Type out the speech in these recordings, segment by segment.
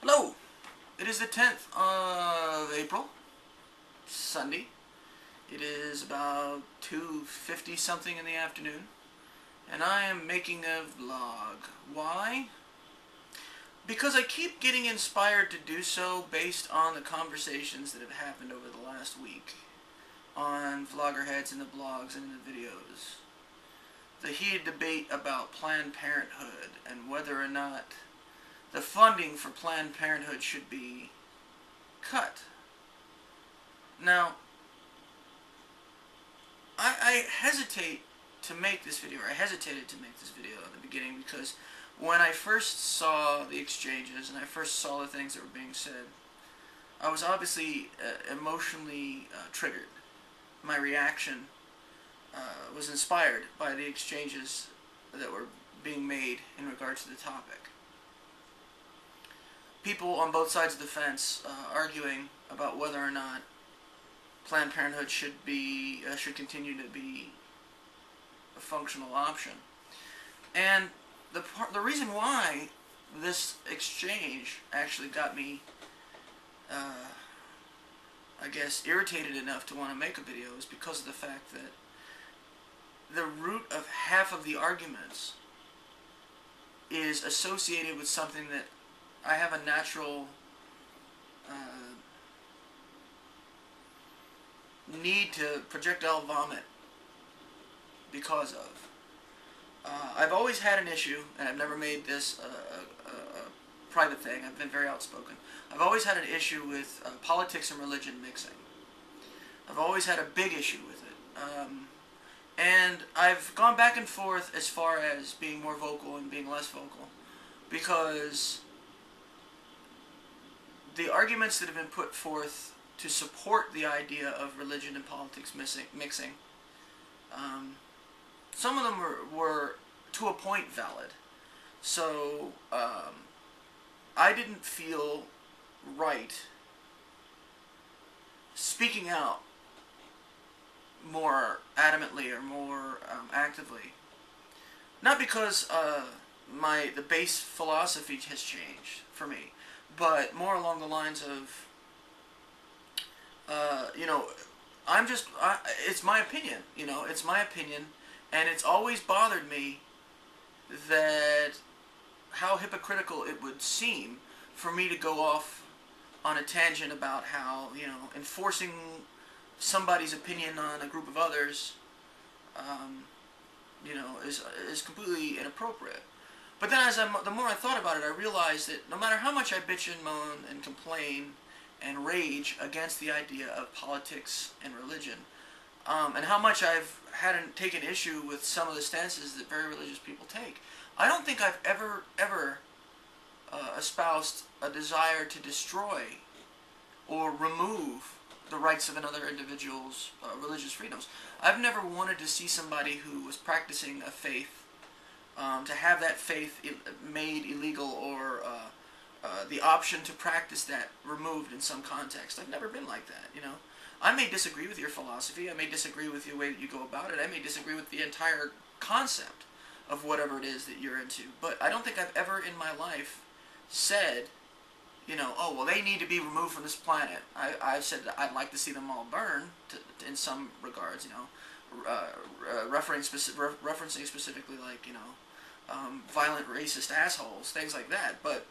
Hello! It is the 10th of April, Sunday. It is about 2:50 something in the afternoon, and I am making a vlog. Why? Because I keep getting inspired to do so based on the conversations that have happened over the last week on vloggerheads and the blogs and in the videos. The heated debate about Planned Parenthood and whether or not the funding for Planned Parenthood should be cut. Now, I hesitate to make this video, or I hesitated to make this video at the beginning because when I first saw the exchanges and I first saw the things that were being said, I was obviously emotionally triggered. My reaction was inspired by the exchanges that were being made in regards to the topic. People on both sides of the fence arguing about whether or not Planned Parenthood should continue to be a functional option. And the reason why this exchange actually got me, I guess, irritated enough to want to make a video is because of the fact that the root of half of the arguments is associated with something that I have a natural need to projectile vomit because of. I've always had an issue, and I've never made this a private thing. I've been very outspoken. I've always had an issue with politics and religion mixing. I've always had a big issue with it. And I've gone back and forth as far as being more vocal and being less vocal, because the arguments that have been put forth to support the idea of religion and politics mixing, some of them were to a point valid. So I didn't feel right speaking out more adamantly or more actively. Not because the base philosophy has changed for me, but more along the lines of, it's my opinion, it's my opinion, and it's always bothered me that how hypocritical it would seem for me to go off on a tangent about how, enforcing somebody's opinion on a group of others, is completely inappropriate. But then the more I thought about it, I realized that no matter how much I bitch and moan and complain and rage against the idea of politics and religion, and how much I've taken issue with some of the stances that very religious people take, I don't think I've ever espoused a desire to destroy or remove the rights of another individual's religious freedoms. I've never wanted to see somebody who was practicing a faith to have that faith made illegal or the option to practice that removed in some context. I've never been like that, I may disagree with your philosophy, I may disagree with the way that you go about it, I may disagree with the entire concept of whatever it is that you're into, but I don't think I've ever in my life said, oh, well, they need to be removed from this planet. I've said that I'd like to see them all burn, in some regards, referencing specifically, like, violent racist assholes, things like that, but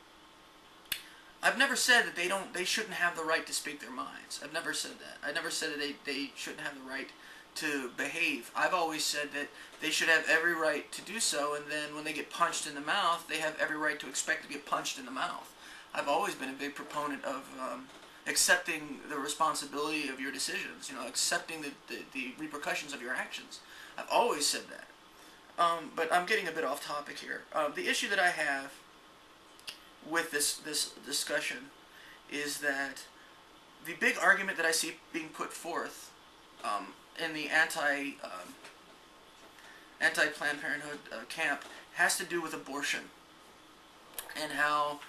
I've never said that they shouldn't have the right to speak their minds. I've never said that. I never said that they shouldn't have the right to behave. I've always said that they should have every right to do so, and then when they get punched in the mouth, they have every right to expect to get punched in the mouth. I've always been a big proponent of accepting the responsibility of your decisions, accepting the repercussions of your actions. I've always said that. But I'm getting a bit off topic here. The issue that I have with this discussion is that the big argument that I see being put forth in the anti-Planned Parenthood camp has to do with abortion, and how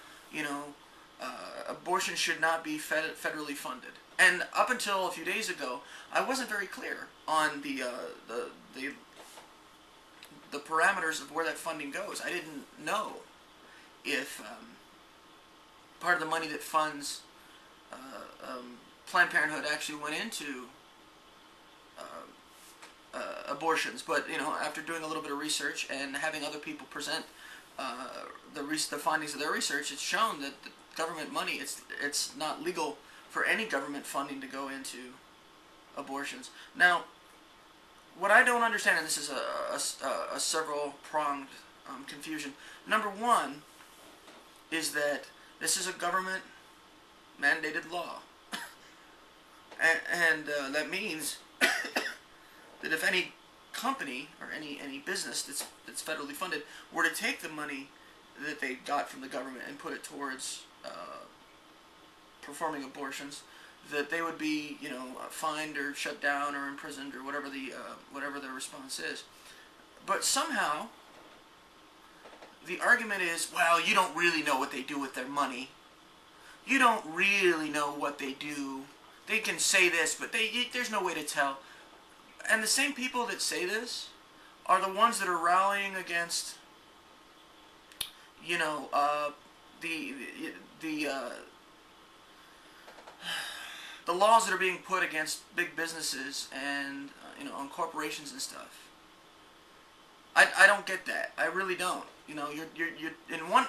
abortion should not be federally funded. And up until a few days ago, I wasn't very clear on the parameters of where that funding goes. I didn't know if part of the money that funds Planned Parenthood actually went into abortions. But after doing a little bit of research and having other people present the findings of their research, it's shown that the government money, it's not legal for any government funding to go into abortions. Now, what I don't understand, and this is a several-pronged confusion. Number one is that this is a government-mandated law. and that means that if any company or any business that's federally funded were to take the money that they got from the government and put it towards performing abortions, that they would be fined or shut down or imprisoned or whatever their response is. But somehow the argument is, well, you don't really know what they do with their money. You don't really know what they do. They can say this, but there's no way to tell. And the same people that say this are the ones that are rallying against, the laws that are being put against big businesses and on corporations and stuff. I don't get that. I really don't. You're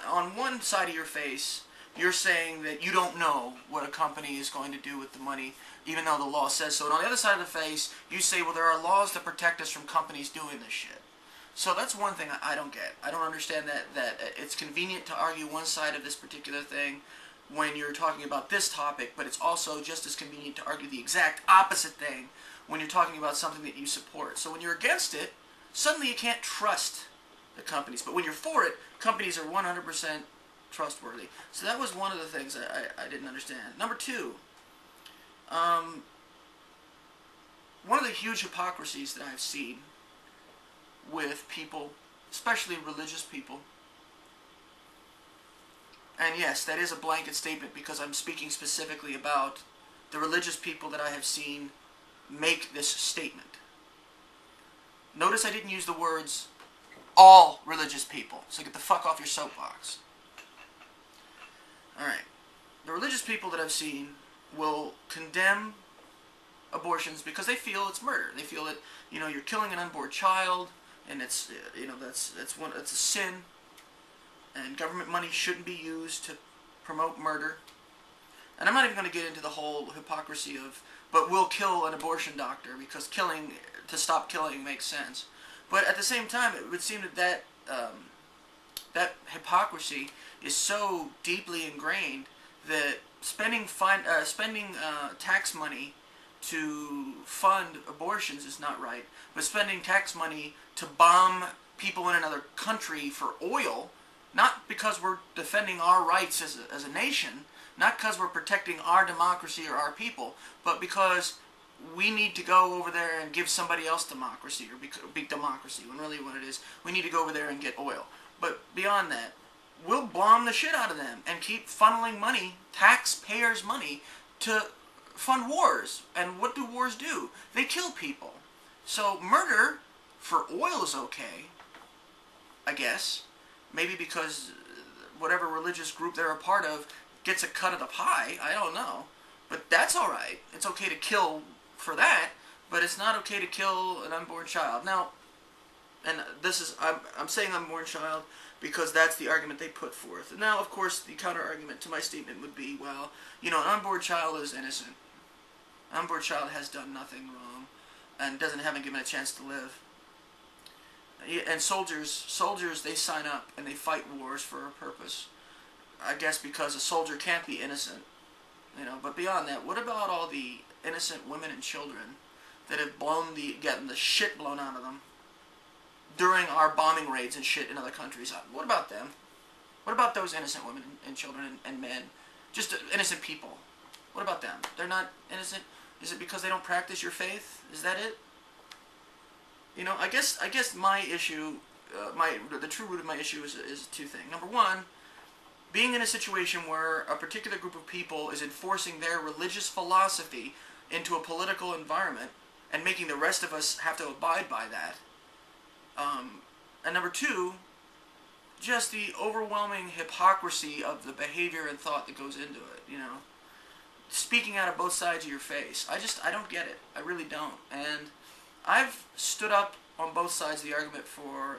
on one side of your face, you're saying that you don't know what a company is going to do with the money, even though the law says so. And on the other side of the face, you say, well, there are laws to protect us from companies doing this shit. So that's one thing I don't get. I don't understand that it's convenient to argue one side of this particular thing when you're talking about this topic, but it's also just as convenient to argue the exact opposite thing when you're talking about something that you support. So when you're against it, suddenly you can't trust the companies. But when you're for it, companies are 100% trustworthy. So that was one of the things I didn't understand. Number two, one of the huge hypocrisies that I've seen with people, especially religious people, and yes, that is a blanket statement because I'm speaking specifically about the religious people that I have seen make this statement. Notice I didn't use the words all religious people, so get the fuck off your soapbox. Alright. The religious people that I've seen will condemn abortions because they feel it's murder. They feel that, you're killing an unborn child, and it's, it's a sin, and government money shouldn't be used to promote murder. And I'm not even going to get into the whole hypocrisy of, but we'll kill an abortion doctor because to stop killing makes sense. But at the same time, it would seem that hypocrisy is so deeply ingrained that spending tax money to fund abortions is not right, but spending tax money to bomb people in another country for oil, not because we're defending our rights as a nation, not because we're protecting our democracy or our people, but because we need to go over there and give somebody else democracy, or be democracy, when really what it is, we need to go over there and get oil. But beyond that, we'll bomb the shit out of them and keep funneling money, taxpayers' money, to fund wars. And what do wars do? They kill people. So murder for oil is okay, I guess. Maybe because whatever religious group they're a part of gets a cut of the pie. I don't know. But that's alright. It's okay to kill for that, but it's not okay to kill an unborn child. Now, and this is, I'm saying unborn child because that's the argument they put forth. Now, of course, the counter-argument to my statement would be, well, an unborn child is innocent. An unborn child has done nothing wrong and haven't given a chance to live. And soldiers, they sign up and they fight wars for a purpose. I guess because a soldier can't be innocent. But beyond that, what about all the innocent women and children that have gotten the shit blown out of them during our bombing raids and shit in other countries? What about them? What about those innocent women and children and men? Just innocent people. What about them? They're not innocent? Is it because they don't practice your faith? Is that it? I guess my issue, the true root of my issue is two things. Number one, being in a situation where a particular group of people is enforcing their religious philosophy into a political environment and making the rest of us have to abide by that. And number two, just the overwhelming hypocrisy of the behavior and thought that goes into it, you know. Speaking out of both sides of your face. I don't get it. I really don't. And I've stood up on both sides of the argument for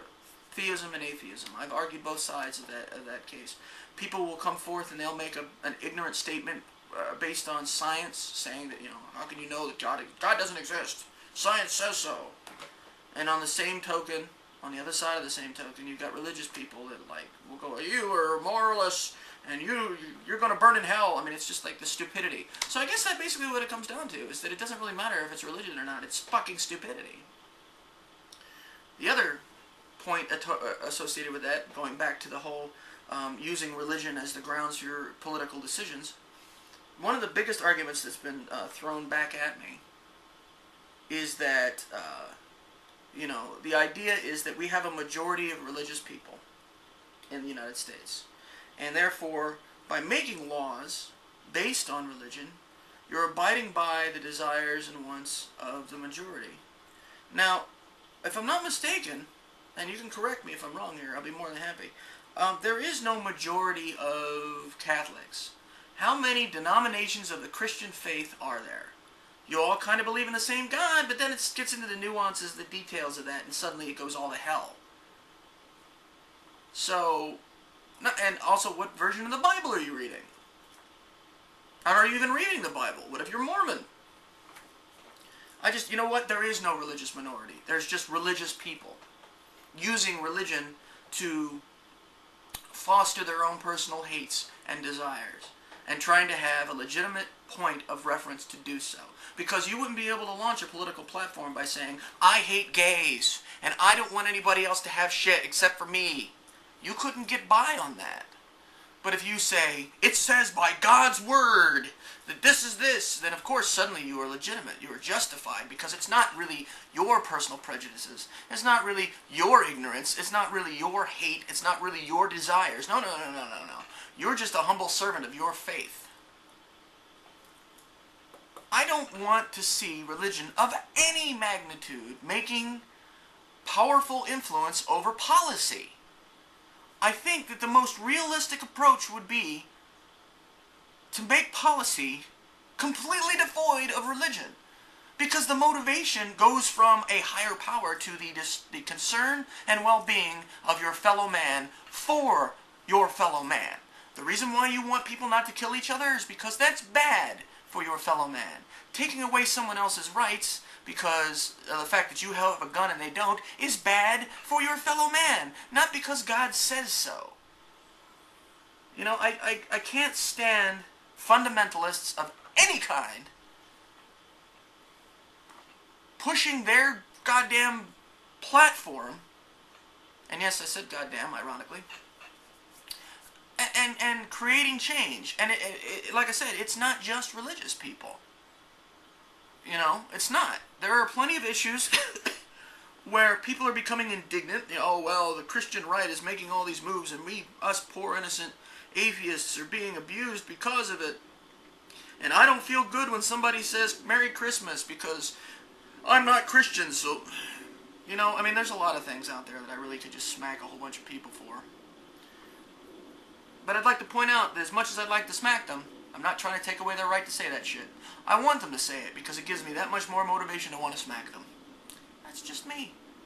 theism and atheism. I've argued both sides of that case. People will come forth and they'll make an ignorant statement based on science, saying that, you know, how can you know that God doesn't exist? Science says so. And on the same token, on the other side of the same token, you've got religious people that, like, will go, you are moralists, and you're going to burn in hell. I mean, it's just like the stupidity. So I guess that's basically what it comes down to, is that it doesn't really matter if it's religion or not. It's fucking stupidity. The other point associated with that, going back to the whole using religion as the grounds for your political decisions, one of the biggest arguments that's been thrown back at me is that, you know, the idea is that we have a majority of religious people in the United States. And therefore, by making laws based on religion, you're abiding by the desires and wants of the majority. Now, if I'm not mistaken, and you can correct me if I'm wrong here, I'll be more than happy, there is no majority of Catholics. How many denominations of the Christian faith are there? You all kind of believe in the same God, but then it gets into the nuances, the details of that, and suddenly it goes all to hell. So, and also, what version of the Bible are you reading? Or are you even reading the Bible? What if you're Mormon? You know what? There is no religious minority. There's just religious people using religion to foster their own personal hates and desires, and trying to have a legitimate point of reference to do so. Because you wouldn't be able to launch a political platform by saying, I hate gays, and I don't want anybody else to have shit except for me. You couldn't get by on that. But if you say, it says by God's word that this is this, then of course suddenly you are legitimate. You are justified, because it's not really your personal prejudices. It's not really your ignorance. It's not really your hate. It's not really your desires. No. You're just a humble servant of your faith. I don't want to see religion of any magnitude making powerful influence over policy. I think that the most realistic approach would be to make policy completely devoid of religion. Because the motivation goes from a higher power to the concern and well-being of your fellow man for your fellow man. The reason why you want people not to kill each other is because that's bad for your fellow man. Taking away someone else's rights because of the fact that you have a gun and they don't is bad for your fellow man, not because God says so. You know, I can't stand fundamentalists of any kind pushing their goddamn platform, and yes, I said goddamn, ironically, and creating change. And like I said, it's not just religious people. You know, it's not. There are plenty of issues where people are becoming indignant. You know, oh, well, the Christian right is making all these moves, and us poor innocent atheists are being abused because of it. And I don't feel good when somebody says Merry Christmas because I'm not Christian, so... You know, I mean, there's a lot of things out there that I really could just smack a whole bunch of people for. But I'd like to point out that as much as I'd like to smack them, I'm not trying to take away their right to say that shit. I want them to say it because it gives me that much more motivation to want to smack them. That's just me.